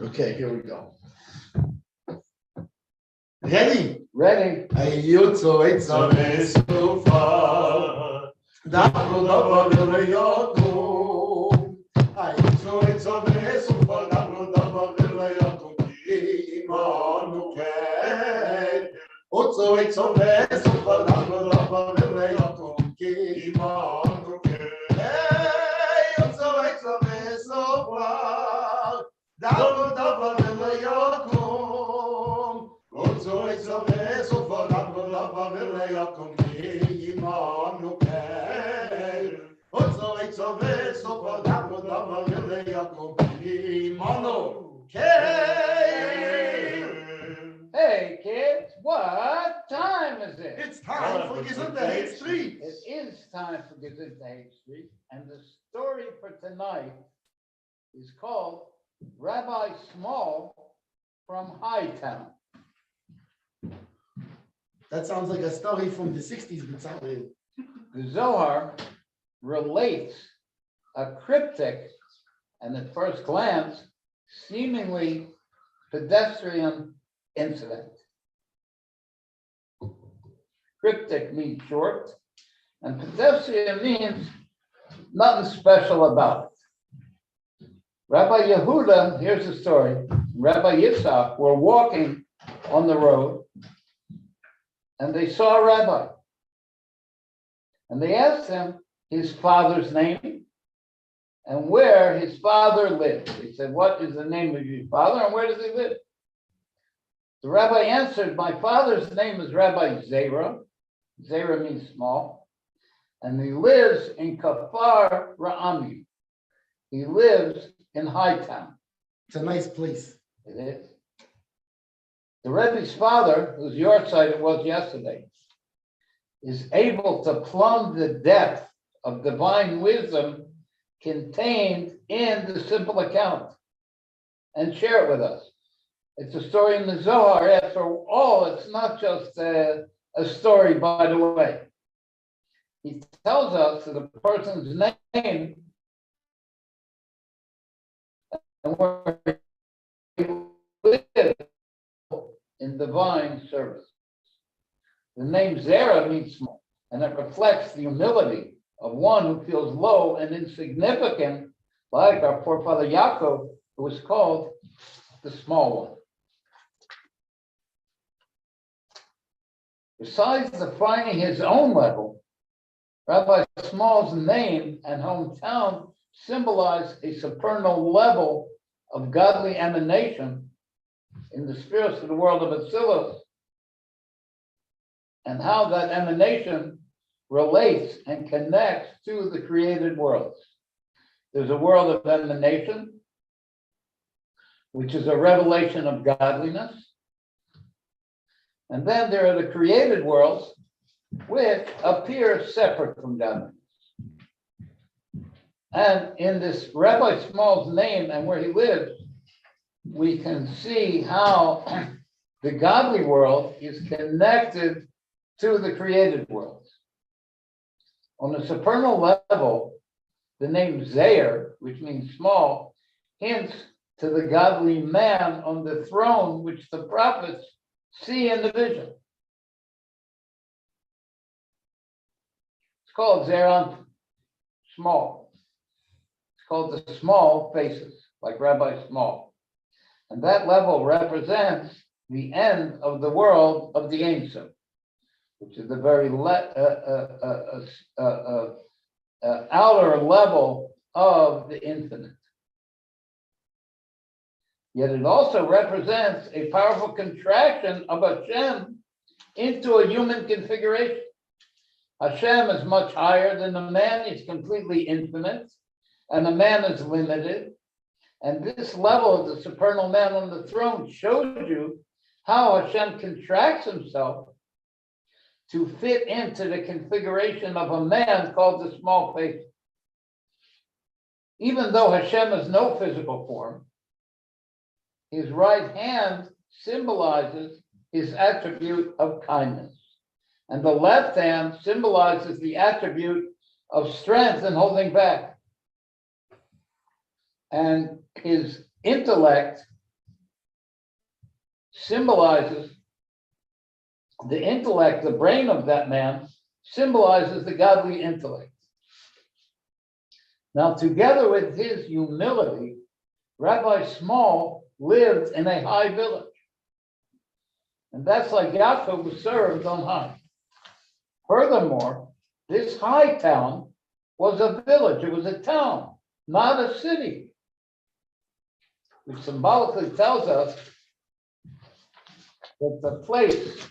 Okay, here we go. Ready? Ready. Ayutso etzo vesufa. Dabro dabro velayakum. Ayutso etzo vesufa. Dabro dabro velayakum. Imanu ken. Otzo etzo vesufa. Dabro dabro velayakum. Imanu ken. Ayutso etzo vesufa. Dabro dabro velayakum. Otzo etzo vesufa. Dabro dabro velayakum. Imanu ken. Otzo etzo vesufa. Dabro dabro velayakum. Imanu ken. Hey kids, what time is it? It's time for Gezintahait Street. It is time for Gezintahait Street, and the story for tonight is called Rabbi Small from Hightown. That sounds like a story from the 60s, but something. The Zohar relates a cryptic and at first glance seemingly pedestrian incident. Cryptic means short, and pedestrian means nothing special about it. Rabbi Yehuda, here's the story. Rabbi Yitzhak were walking on the road, and they saw a rabbi. And they asked him his father's name and where his father lived. They said, "What is the name of your father and where does he live?" The rabbi answered, "My father's name is Rabbi Zera." Zera means small. And he lives in Kafar Ra'ami. He lives in Hightown. It's a nice place. It is. The Rebbe's father, whose your side it was yesterday, is able to plumb the depth of divine wisdom contained in the simple account and share it with us. It's a story in the Zohar. After all, it's not just a story, by the way. He tells us that the person's name and where he lives in divine service. The name Zera means small, and it reflects the humility of one who feels low and insignificant, like our forefather Yaakov, who was called the small one. Besides defining his own level, Rabbi Small's name and hometown symbolize a supernal level of godly emanation in the spirits of the world of Atzilus, and how that emanation relates and connects to the created worlds. There's a world of emanation, which is a revelation of godliness. And then there are the created worlds, which appear separate from godliness. And in this Rabbi Small's name and where he lives, we can see how the godly world is connected to the created world. On a supernal level, the name Zeir, which means small, hints to the godly man on the throne, which the prophets see in the vision. It's called Zeir small. It's called the small faces, like Rabbi Small. And that level represents the end of the world of the Ein Sof, which is the very outer level of the infinite. Yet it also represents a powerful contraction of Hashem into a human configuration. Hashem is much higher than the man. He's completely infinite, and the man is limited. And this level of the supernal man on the throne shows you how Hashem contracts himself to fit into the configuration of a man called the small face. Even though Hashem has no physical form, his right hand symbolizes his attribute of kindness, and the left hand symbolizes the attribute of strength and holding back. And his intellect symbolizes the intellect, the brain of that man symbolizes the godly intellect. Now, together with his humility, Rabbi Small lived in a high village. And that's like Yaakov was served on high. Furthermore, this high town was a village, it was a town, not a city, which symbolically tells us that the place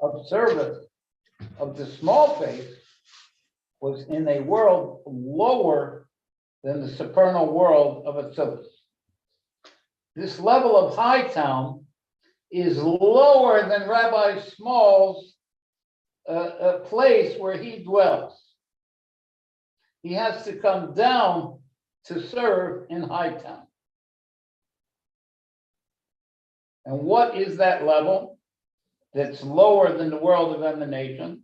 of service of the small face was in a world lower than the supernal world of Atzilus. This level of high town is lower than Rabbi Small's place where he dwells. He has to come down to serve in high town. And what is that level that's lower than the world of emanation,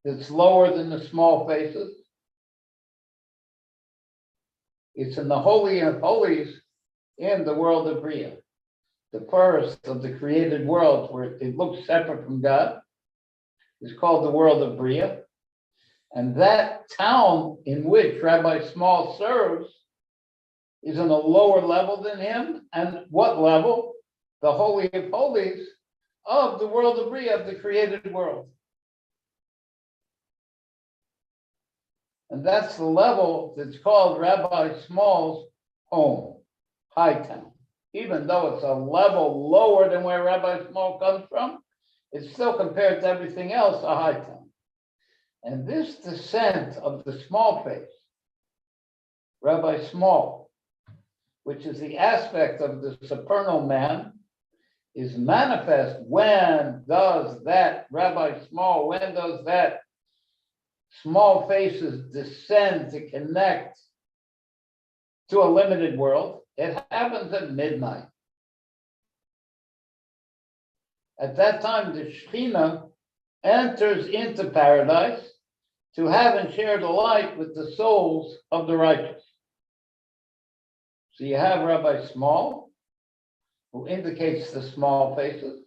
that's lower than the small faces? It's in the Holy of Holies in the world of Bria, the first of the created worlds where it looks separate from God. Is called the world of Bria. And that town in which Rabbi Small serves is on a lower level than him. And what level? The Holy of Holies of the world of Bria, of the created world. And that's the level that's called Rabbi Small's home, high town. Even though it's a level lower than where Rabbi Small comes from, it's still compared to everything else a high town. And this descent of the small face, Rabbi Small, which is the aspect of the supernal man, is manifest when does that small faces descend to connect to a limited world? It happens at midnight. At that time, the Shekhinah enters into paradise to have and share the light with the souls of the righteous. So you have Rabbi Small, who indicates the small faces,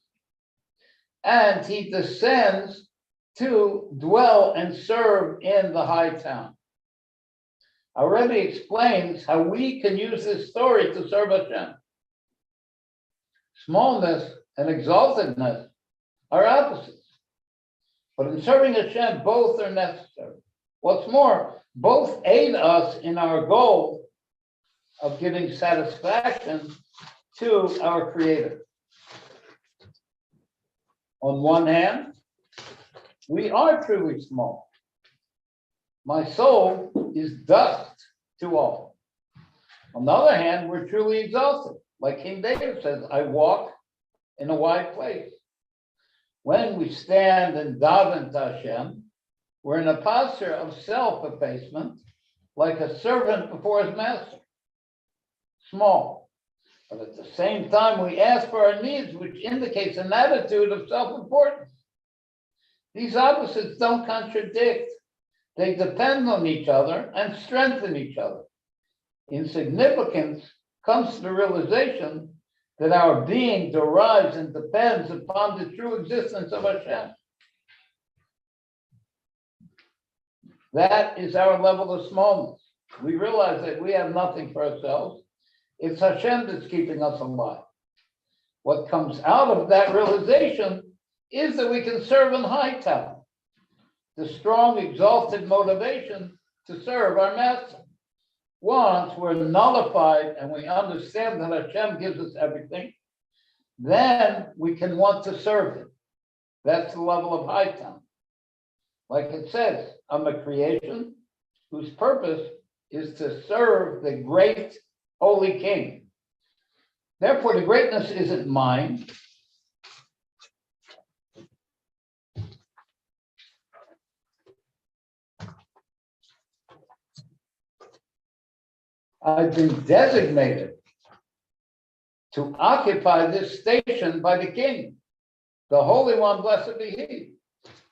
and he descends to dwell and serve in the high town. Our Rebbe explains how we can use this story to serve Hashem. Smallness and exaltedness are opposites. But in serving Hashem, both are necessary. What's more, both aid us in our goal of giving satisfaction to our Creator. On one hand, we are truly small. My soul is dust to all. On the other hand, we're truly exalted. Like King David says, I walk in a wide place. When we stand and daven to Hashem, we're in a posture of self-effacement, like a servant before his master. Small. But at the same time, we ask for our needs, which indicates an attitude of self-importance. These opposites don't contradict. They depend on each other and strengthen each other. Insignificance comes to the realization that our being derives and depends upon the true existence of Hashem. That is our level of smallness. We realize that we have nothing for ourselves. It's Hashem that's keeping us alive. What comes out of that realization is that we can serve in high town. The strong, exalted motivation to serve our master. Once we're nullified and we understand that Hashem gives us everything, then we can want to serve Him. That's the level of high town. Like it says, I'm a creation whose purpose is to serve the great holy King. Therefore, the greatness isn't mine. I've been designated to occupy this station by the King, the Holy One, blessed be He.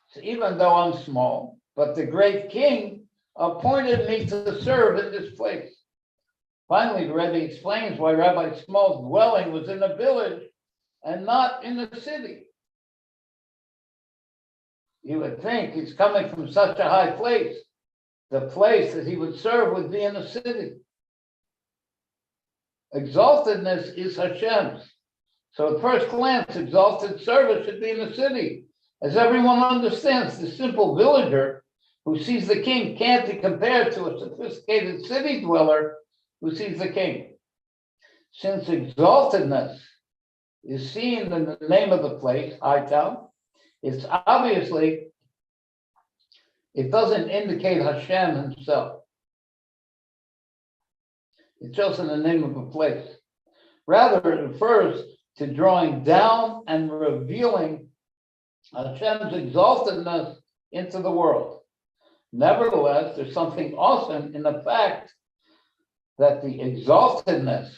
So even though I'm small, but the great King appointed me to serve in this place. Finally, the Rebbe explains why Rabbi Shmuel's dwelling was in a village and not in the city. You would think he's coming from such a high place. The place that he would serve would be in the city. Exaltedness is Hashem's. So at first glance, exalted service should be in the city. As everyone understands, the simple villager who sees the king can't be compared to a sophisticated city dweller who sees the king. Since exaltedness is seen in the name of the place, Hightown, it's obviously, it doesn't indicate Hashem himself. It's just in the name of a place. Rather, it refers to drawing down and revealing Hashem's exaltedness into the world. Nevertheless, there's something awesome in the fact that the exaltedness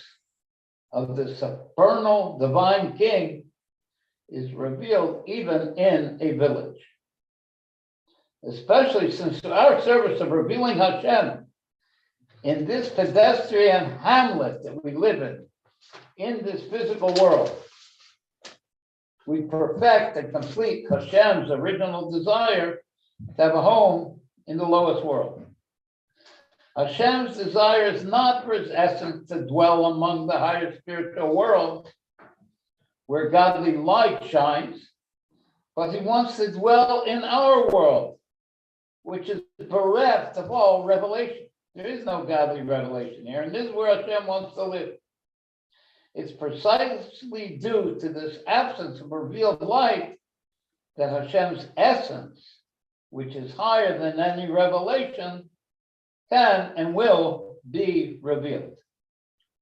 of the supernal divine king is revealed even in a village. Especially since our service of revealing Hashem in this pedestrian hamlet that we live in this physical world, we perfect and complete Hashem's original desire to have a home in the lowest world. Hashem's desire is not for his essence to dwell among the higher spiritual world where godly light shines, but he wants to dwell in our world, which is bereft of all revelation. There is no godly revelation here, and this is where Hashem wants to live. It's precisely due to this absence of revealed light that Hashem's essence, which is higher than any revelation, can and will be revealed.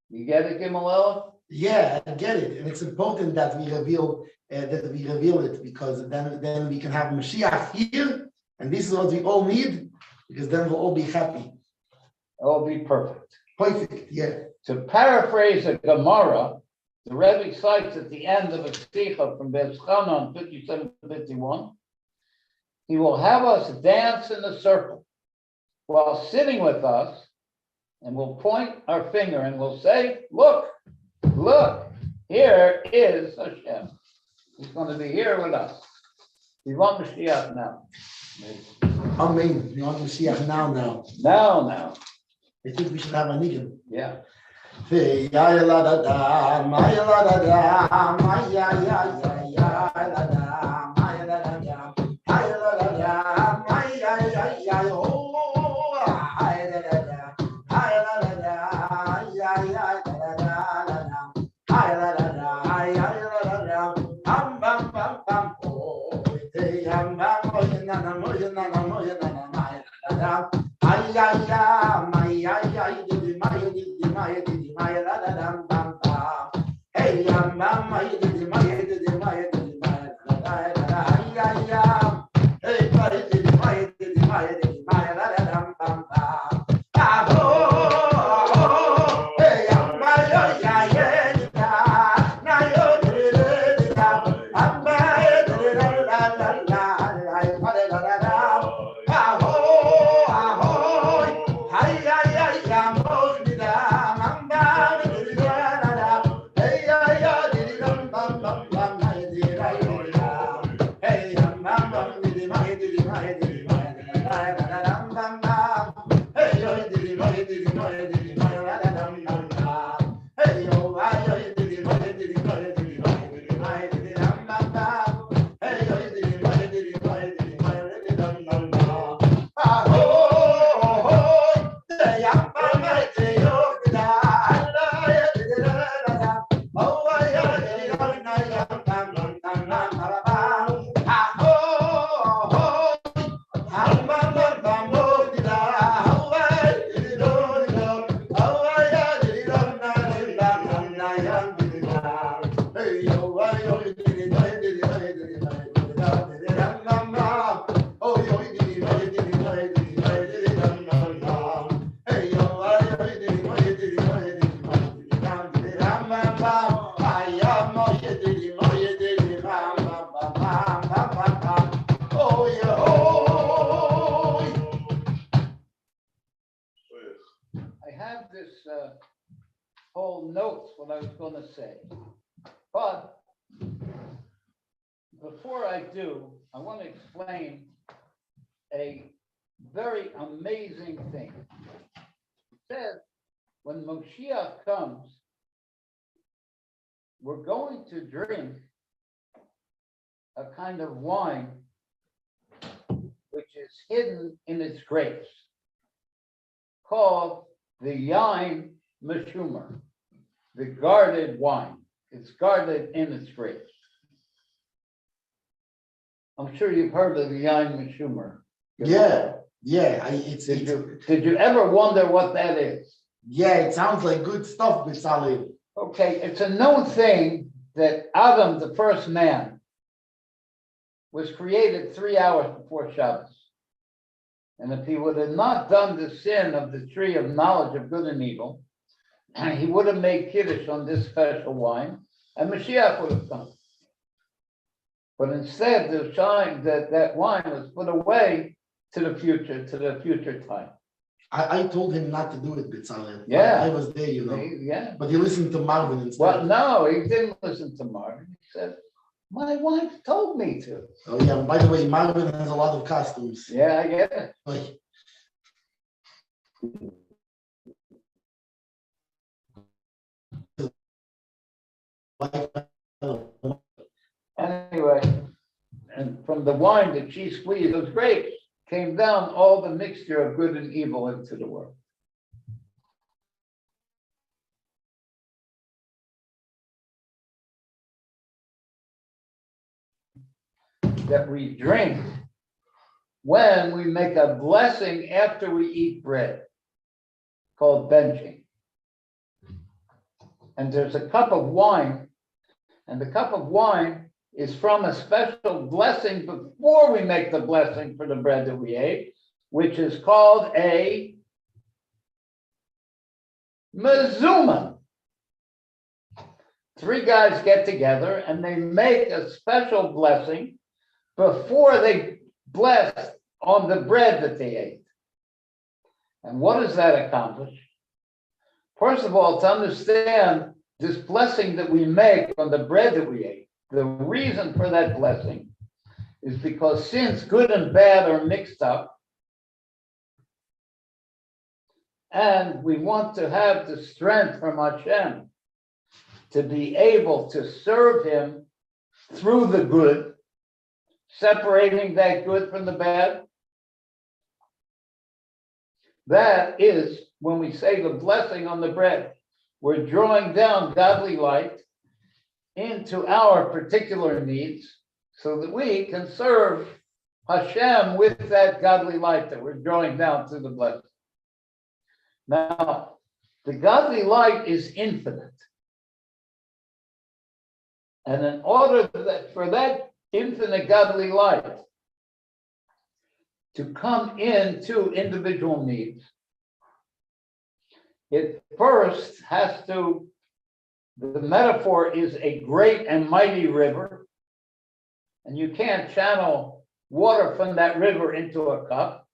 You get it, Gimel? Yeah, I get it, and it's important that we reveal it, because then we can have Mashiach here, and this is what we all need, because then we'll all be happy. It'll be perfect. Perfect, yeah. To paraphrase a Gemara, the Rebbe cites at the end of a Sikha from Bezchanon 57-51, he will have us dance in a circle while sitting with us, and we'll point our finger and we'll say, look, here is Hashem. He's going to be here with us. We want Mashiach now. Amen. We want Mashiach now. Now. I think we should have a niggun. Yeah. have this whole notes what I was going to say, but before I do, I want to explain a very amazing thing. It says when Moshiach comes, we're going to drink a kind of wine which is hidden in its grapes, called the Yain Meshumer, the guarded wine. It's guarded in its grapes. I'm sure you've heard of the Yain Meshumer. Yeah. Did you ever wonder what that is? Yeah, it sounds like good stuff, B'Tzalel. Okay, it's a known thing that Adam, the first man, was created 3 hours before Shabbos. And if he would have not done the sin of the tree of knowledge of good and evil, he would have made Kiddush on this special wine, and Mashiach would have come. But instead, that wine was put away to the future time. I told him not to do it, B'Tzalel. Yeah. I was there, you know. Yeah. But he listened to Marvin instead. Well, no, he didn't listen to Marvin. He said, my wife told me to. Oh yeah, by the way, Marvin has a lot of costumes. Yeah, I get it. Like, Anyway, and from the wine that she squeezed, those grapes, came down all the mixture of good and evil into the world. That we drink when we make a blessing after we eat bread, called benching. And there's a cup of wine, and the cup of wine is from a special blessing before we make the blessing for the bread that we ate, which is called a mezuzah. 3 guys get together and they make a special blessing before they bless on the bread that they ate. And what does that accomplish? First of all, to understand this blessing that we make on the bread that we ate, the reason for that blessing is because since good and bad are mixed up, and we want to have the strength from Hashem to be able to serve him through the good, separating that good from the bad. That is when we say the blessing on the bread, we're drawing down godly light into our particular needs so that we can serve Hashem with that godly light that we're drawing down through the blessing. Now, the godly light is infinite. And in order for that infinite godly light to come into individual needs, it first has to, the metaphor is a great and mighty river, and you can't channel water from that river into a cup.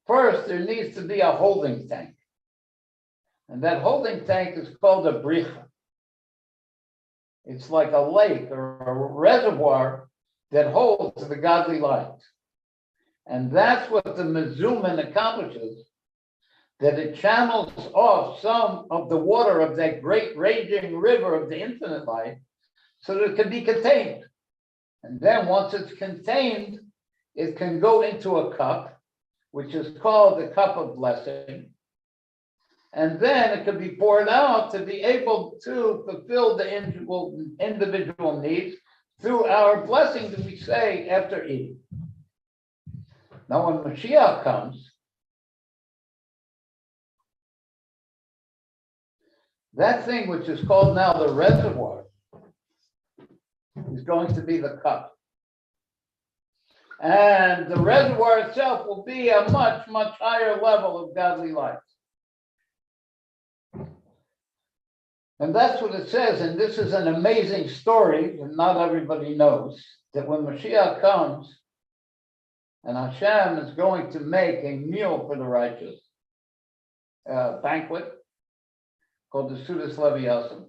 First, there needs to be a holding tank. And that holding tank is called a bricha. It's like a lake or a reservoir that holds the godly light. And that's what the mezuman accomplishes, that it channels off some of the water of that great raging river of the infinite light so that it can be contained. And then once it's contained, it can go into a cup, which is called the cup of blessing. And then it can be poured out to be able to fulfill the individual needs through our blessing that we say after eating. Now, when Mashiach comes, that thing which is called now the reservoir is going to be the cup. And the reservoir itself will be a much, much higher level of godly light. And that's what it says, and this is an amazing story that not everybody knows, that when Mashiach comes, and Hashem is going to make a meal for the righteous, banquet called the Sudas Leviasim.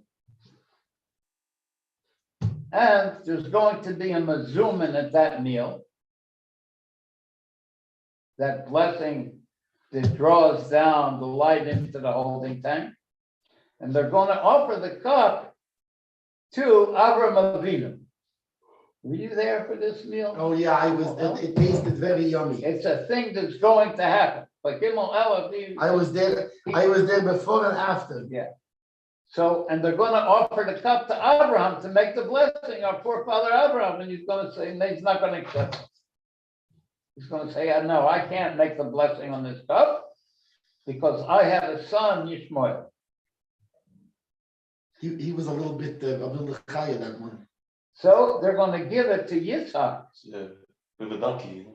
And there's going to be a mazumin at that meal. That blessing that draws down the light into the holding tank. And they're going to offer the cup to Avram Avinu. Were you there for this meal? Oh yeah, I was. It tasted very yummy. It's a thing that's going to happen. But Gimel Elav. I was there. I was there before and after. Yeah. So, and they're going to offer the cup to Abraham to make the blessing, our forefather Abraham, and he's going to say, no, he's not going to accept it. He's going to say, no, I can't make the blessing on this cup because I have a son, Yishmael. He was a little bit chaya, that one. So they're going to give it to Yitzhak. Yeah, with a donkey.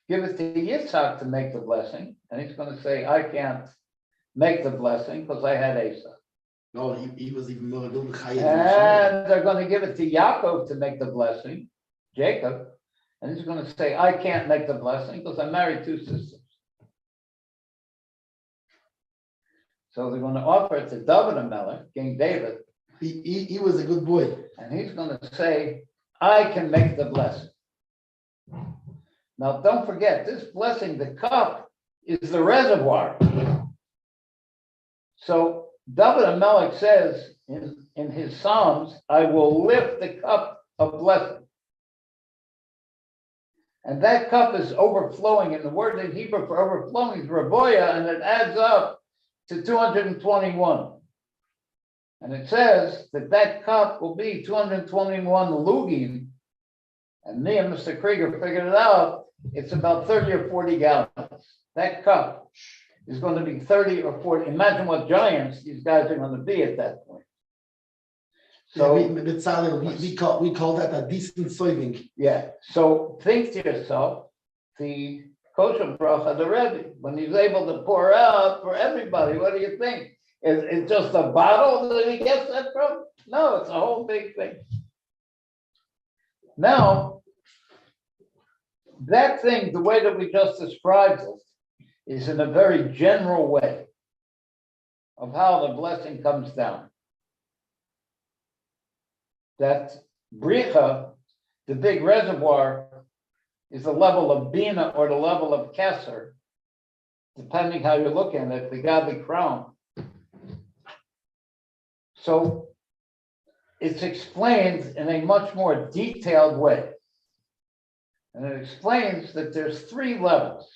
Give it to Yitzhak to make the blessing. And he's going to say, I can't make the blessing because I had Esau. No, he was even more chaya. And they're going to give it to Yaakov to make the blessing, Jacob. And he's going to say, I can't make the blessing because I married two sisters. So they're going to offer it to David HaMelech, King David. He was a good boy. And he's going to say, I can make the blessing. Now, don't forget, this blessing, the cup, is the reservoir. So David HaMelech says in his Psalms, I will lift the cup of blessing. And that cup is overflowing, and the word in Hebrew for overflowing is raboya, and it adds up to 221. And it says that that cup will be 221 lugim, and me and Mr. Krieger figured it out, it's about 30 or 40 gallons. That cup is going to be 30 or 40. Imagine what giants these guys are going to be at that point. So we call that a decent serving. Yeah. So think to yourself, the kosher bracha, the Rebbe, when he's able to pour out for everybody, what do you think? Is it just a bottle that he gets that from? No, it's a whole big thing. Now, that thing, the way that we just described it, is in a very general way of how the blessing comes down. That bricha, the big reservoir, is the level of bina or the level of keser, depending how you look at it, the godly crown. So it's explained in a much more detailed way. And it explains that there's three levels.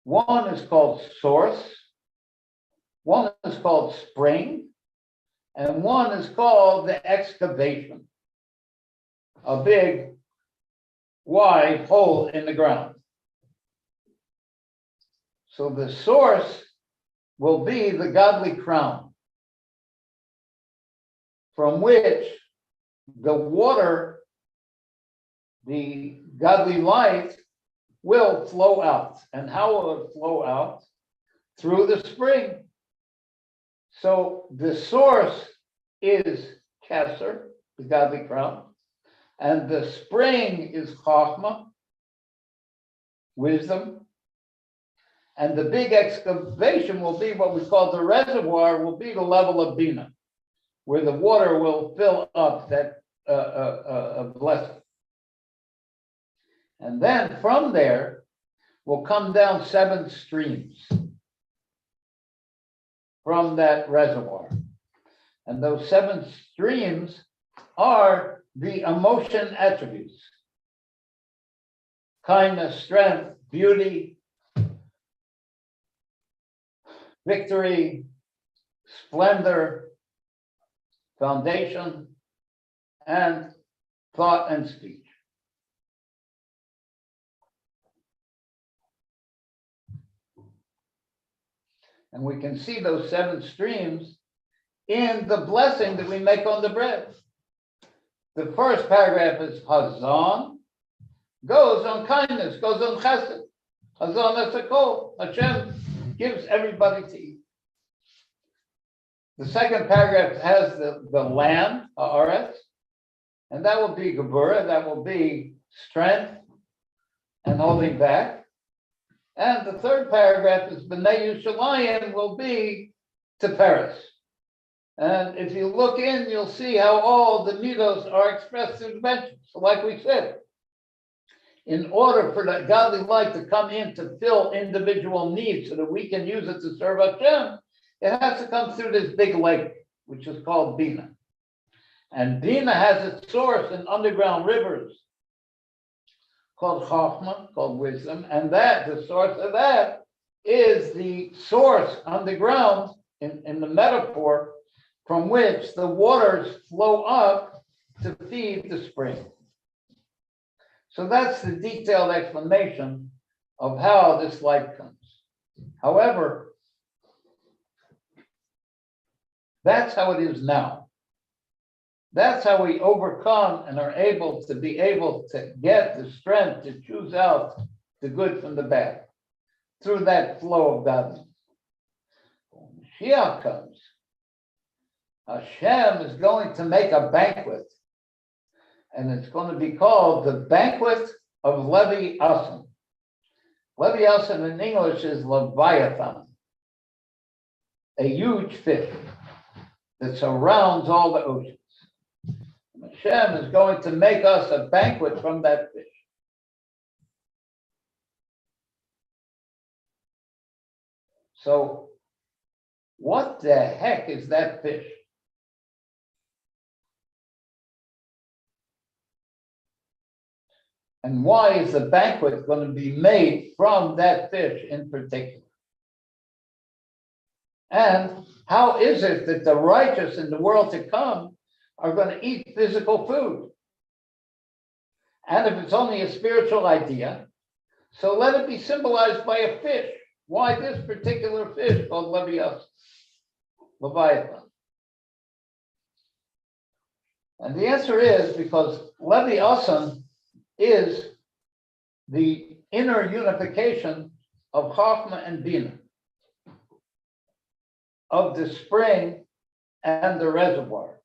One is called source, one is called spring, and one is called the excavation, a big, wide hole in the ground. So the source will be the godly crown, from which the water, the godly light, will flow out. And how will it flow out? Through the spring. So the source is Keser, the godly crown, and the spring is Chachma, wisdom, and the big excavation will be what we call the reservoir, will be the level of Bina, where the water will fill up that blessing. And then from there will come down 7 streams from that reservoir. And those 7 streams are the emotion attributes: kindness, strength, beauty, victory, splendor, foundation, and thought and speech. And we can see those 7 streams in the blessing that we make on the bread. The first paragraph is Hazan, goes on kindness, goes on chesed. Hazan esakol, Hashem gives everybody to eat. The second paragraph has the land, haaretz, and that will be Geburah, that will be strength and holding back. And the third paragraph is B'nai Yerushalayim will be to Paris. And if you look in, you'll see how all the midos are expressed through dimensions. So like we said, in order for the godly light to come in to fill individual needs so that we can use it to serve Hashem, it has to come through this big lake, which is called Bina. And Bina has its source in underground rivers called Chachma, called wisdom, and that, the source of that, is the source underground in the metaphor from which the waters flow up to feed the spring. So that's the detailed explanation of how this light comes. However, that's how it is now. That's how we overcome and are able to get the strength to choose out the good from the bad through that flow of godliness. When Mashiach comes, Hashem is going to make a banquet, and it's going to be called the banquet of Levi Asan. Levi Asan in English is Leviathan, a huge fish that surrounds all the oceans. Hashem is going to make us a banquet from that fish. So, what the heck is that fish? And why is the banquet going to be made from that fish in particular? And how is it that the righteous in the world to come are going to eat physical food? And if it's only a spiritual idea, so let it be symbolized by a fish. Why this particular fish called Leviathan? And the answer is because Leviathan is the inner unification of Chachma and Bina, of the spring and the reservoir.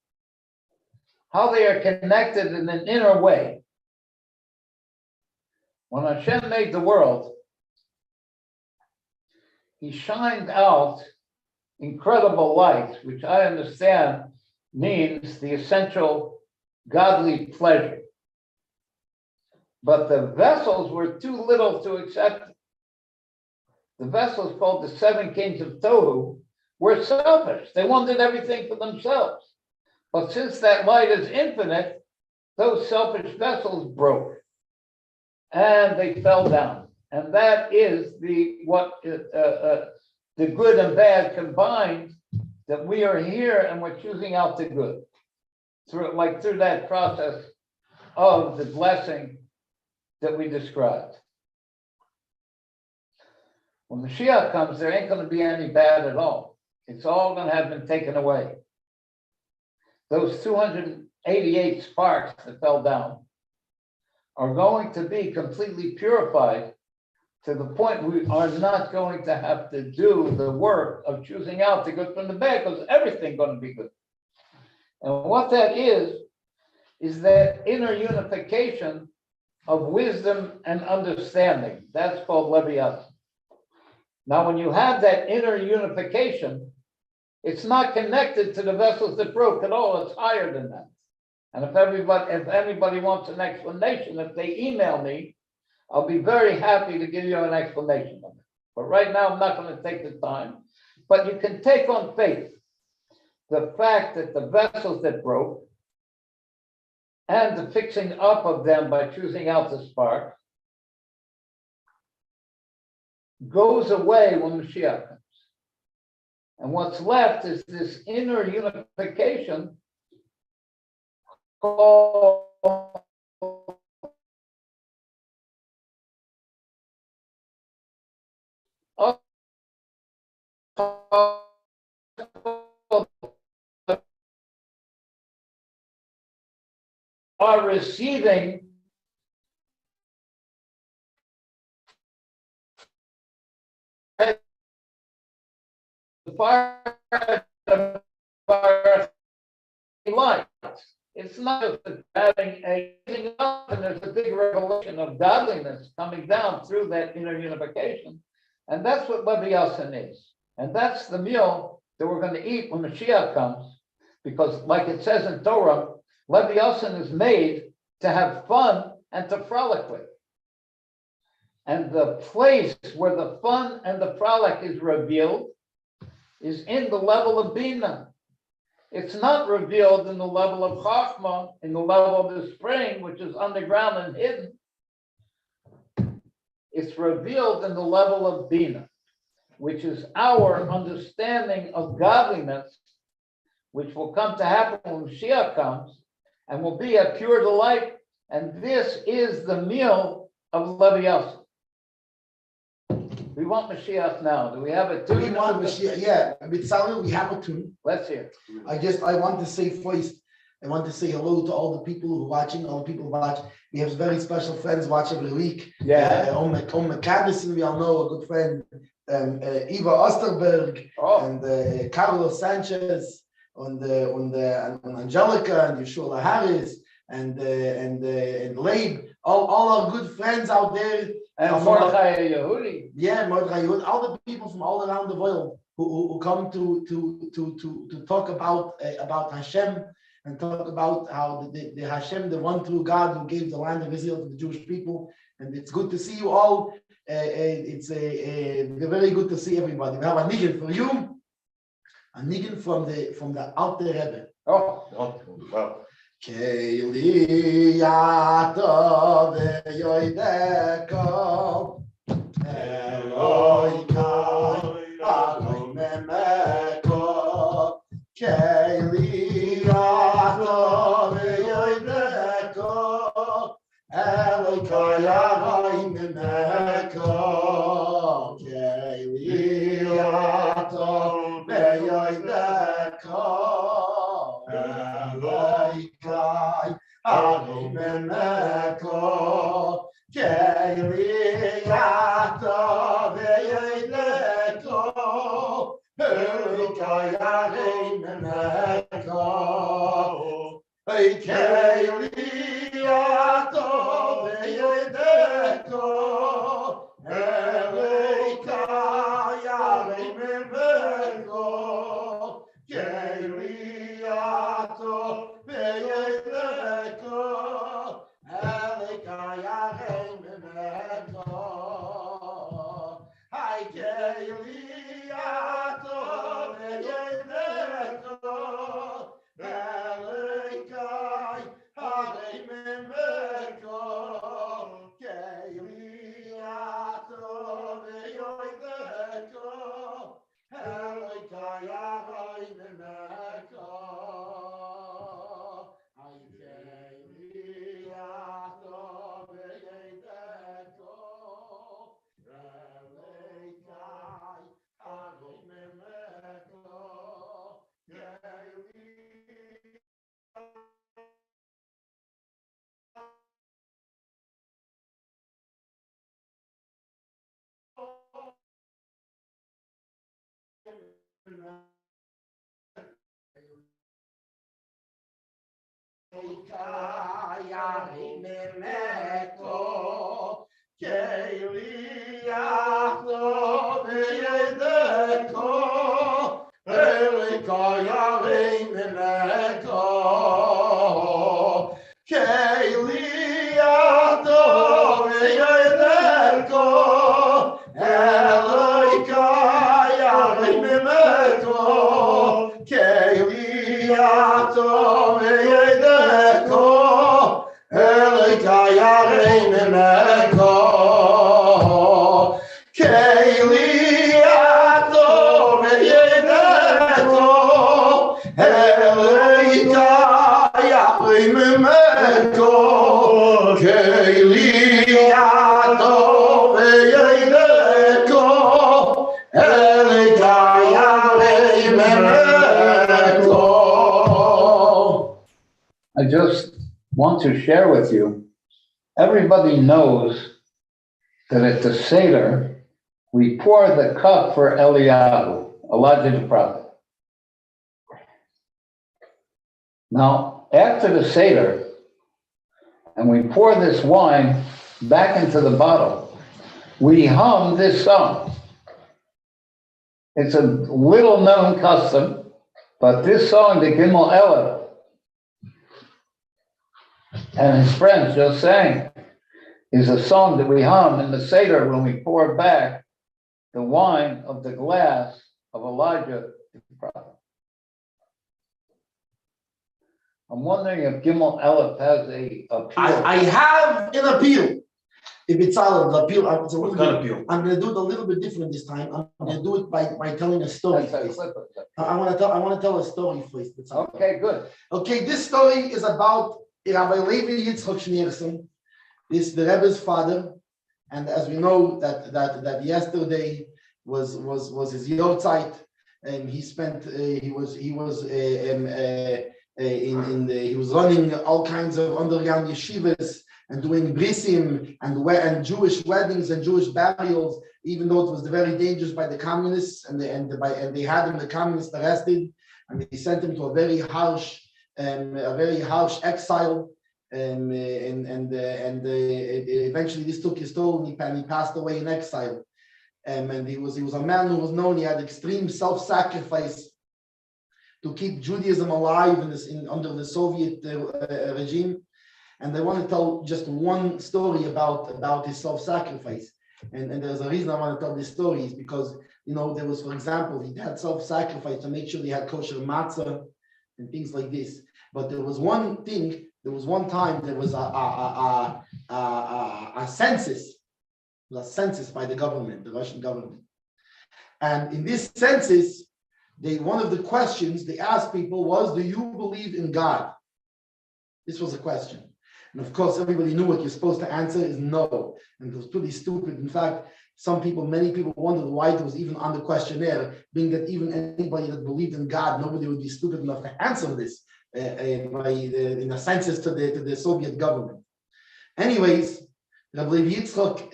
How they are connected in an inner way. When Hashem made the world, He shined out incredible lights, which I understand means the essential godly pleasure. But the vessels were too little to accept it. The vessels called the seven kings of Tohu were selfish. They wanted everything for themselves. But since that light is infinite, those selfish vessels broke and they fell down. And that is the good and bad combined, that we are here and we're choosing out the good through that process of the blessing that we described. When Mashiach comes, there ain't going to be any bad at all. It's all going to have been taken away. Those 288 sparks that fell down are going to be completely purified to the point we are not going to have to do the work of choosing out the good from the bad, because everything's going to be good. And what that is that inner unification of wisdom and understanding. That's called Leviathan. Now, when you have that inner unification, it's not connected to the vessels that broke at all. It's higher than that. And if anybody wants an explanation, if they email me, I'll be very happy to give you an explanation of it. But right now, I'm not going to take the time. But you can take on faith the fact that the vessels that broke and the fixing up of them by choosing out the spark goes away when Mashiach comes. And what's left is this inner unification called are receiving the fire light. It's not just having a and there's a big revelation of godliness coming down through that inner unification. And that's what Levi Yassin is. And that's the meal that we're going to eat when Mashiach comes. Because like it says in Torah, Levi Yassin is made to have fun and to frolic with. And the place where the fun and the frolic is revealed is in the level of Bina. It's not revealed in the level of Chachma, in the level of the spring, which is underground and hidden. It's revealed in the level of Bina, which is our understanding of godliness, which will come to happen when Mashiach comes, and will be a pure delight. And this is the meal of Levi Yassin. We want Mashiach now. Do we have a tune? We want Mashiach, yeah. With Sally, we have a tune. Let's hear. I want to say first, I want to say hello to all the people who are watching, all the people who watch. We have very special friends watch every week. Yeah. Ome Kadison, we all know, a good friend. Eva Osterberg, and Carlos Sanchez, and Angelica, and Yeshua Harris, and Leib, all our good friends out there. And Mordechai Yehudi. Yeah, Mordechai Yehudi, all the people from all around the world who come to talk about Hashem and talk about how the Hashem, the one true God who gave the land of Israel to the Jewish people. And it's good to see you all. It's very good to see everybody. We have a niggin for you, a niggin from the Alter Rebbe. Oh, wow. Keili yato ve'yoideko Eloi kai aloi memeko Keili yato ve'yoideko Eloi kai aloi memeko Keili yato ve'yoideko Kai, Ali Meneko, Keili Yato Ve'yedeko, Kai, Ali Meneko, Keili Yato Ve'yedeko, Kai, Ali Meneko, Keili Yato Ve'yedeko, Elikayarei Memeko. Hai Keili Yato Ve'yedeko, Elikayarei Memeko. Keili Yato Ve'yedeko, Elikayarei Memeko. Kayari memeko, Keili yato ve'yedeko, Kayari memeko, Keili yato ve'yedeko, Kayari memeko, Keili yato ve'yedeko. Elikayarei Memeko, Keili Yato Ve'yedeko, Elikayarei Memeko, Keili Yato Ve'yedeko, Elikayarei Memeko. I just want to share with you, everybody knows that at the Seder, we pour the cup for Eliyahu, Elijah the prophet. Now, after the Seder, and we pour this wine back into the bottle, we hum this song. It's a little known custom, but this song, the Gimel Ella, and his friends just sang, is a song that we hum in the Seder when we pour back the wine of the glass of Elijah the prophet. I'm wondering if Gimel Aleph has a appeal. I have an appeal. If it's solid, the appeal. It's a What little kind of bit, appeal? I'm going to do it a little bit different this time. I'm going to do it by telling a story. That's First. a- I want to tell a story first. It's all. Okay, good. Okay, this story is about Rabbi Levi Yitzchok Schneerson. This the Rebbe's father, and as we know that yesterday was his Yortzeit, and he spent he was running all kinds of underground yeshivas and doing brisim and Jewish weddings and Jewish burials, even though it was very dangerous by the communists, and they had the communists arrested, and they sent him to a very harsh exile, and eventually this took his toll, and he passed away in exile. And he was a man who was known. He had extreme self-sacrifice to keep Judaism alive under the Soviet regime. And I want to tell just one story about his self-sacrifice. And there's a reason I want to tell this story is because, there was, for example, he had self-sacrifice to make sure he had kosher matzah and things like this. But there was one time there was a census. It was a census by the government, the Russian government. And in this census, one of the questions they asked people was, do you believe in God? This was a question. And of course, everybody knew what you're supposed to answer is no. And it was pretty stupid. In fact, many people wondered why it was even on the questionnaire, being that even anybody that believed in God, nobody would be stupid enough to answer this in a census to the Soviet government. Anyways, Rabbi Yitzchok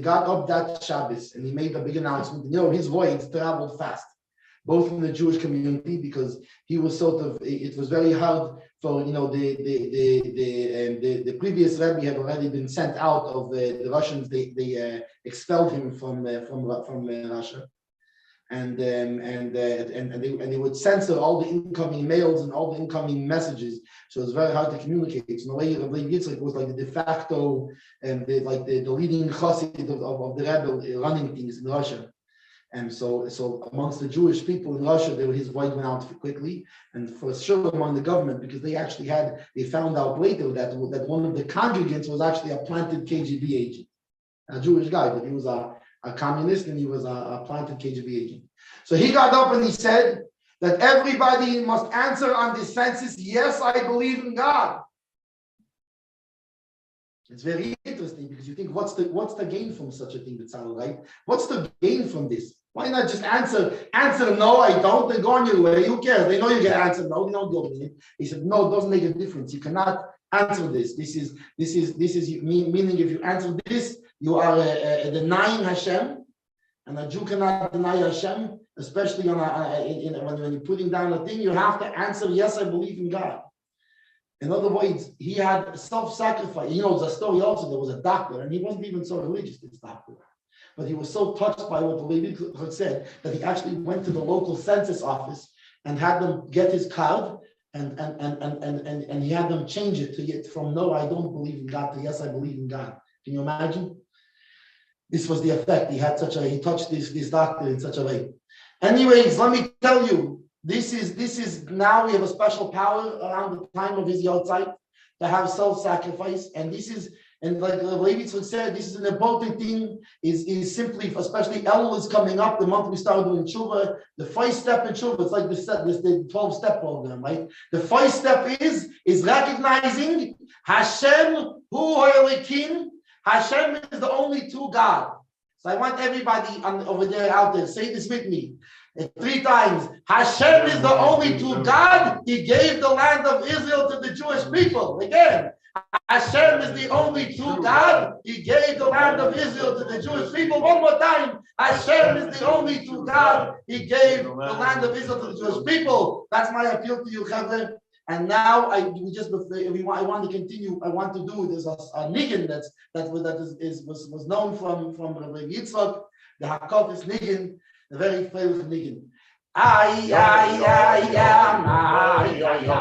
got up that Shabbos and he made a big announcement. His voice traveled fast, both in the Jewish community, because he was it was very hard for, the previous Rebbe had already been sent out of the Russians. They expelled him from Russia. And they would censor all the incoming mails and all the incoming messages, so it's very hard to communicate. So in a way, Rabbi Yitzchak was like the de facto and the leading chassid of the Rebbe running things in Russia. And so amongst the Jewish people in Russia, his voice went out quickly, and for sure among the government, because they found out later that one of the congregants was actually a planted KGB agent, a Jewish guy, but he was a communist, and he was a planted KGB agent. So he got up and he said that everybody must answer on this census, yes, I believe in God. It's very interesting because you think, what's the gain from such a thing, Betzalel, right? What's the gain from this? Why not just answer no, I don't, and go on your way? Who cares? They know you're going to answer no, they don't go with it. He said, no, it doesn't make a difference. You cannot answer this. This is meaning if you answer this, you are denying Hashem, and a Jew cannot deny Hashem, especially when you're putting down a thing. You have to answer, yes, I believe in God. In other words, he had self-sacrifice. There's a story also. There was a doctor, and he wasn't even so religious, this doctor. But he was so touched by what the Levi had said that he actually went to the local census office and had them get his card, and he had them change it from no, I don't believe in God, to yes, I believe in God. Can you imagine? This was the effect. He touched this doctor in such a way. Anyways, let me tell you, this is now we have a special power around the time of his Yortzeit to have self-sacrifice, and like Levi said, this is an important thing. Is simply, especially Elul is coming up, the month we start doing tshuva. The first step in tshuva, it's like the 12-step program, right? The first step is recognizing Hashem Hu Ha'Elikim. Hashem is the only true God. So I want everybody over there out there, say this with me 3 times. Hashem is the only true God. He gave the land of Israel to the Jewish people. Again, Hashem is the only true God. He gave the land of Israel to the Jewish people. One more time. Hashem is the only true God. He gave the land of Israel to the Jewish people. That's my appeal to you, Chavre. And now I want to continue. I want to do this a niggin was known from Rabbi Yitzchak, the Hakofis niggin, the very famous niggin. Ay ay ay ay ay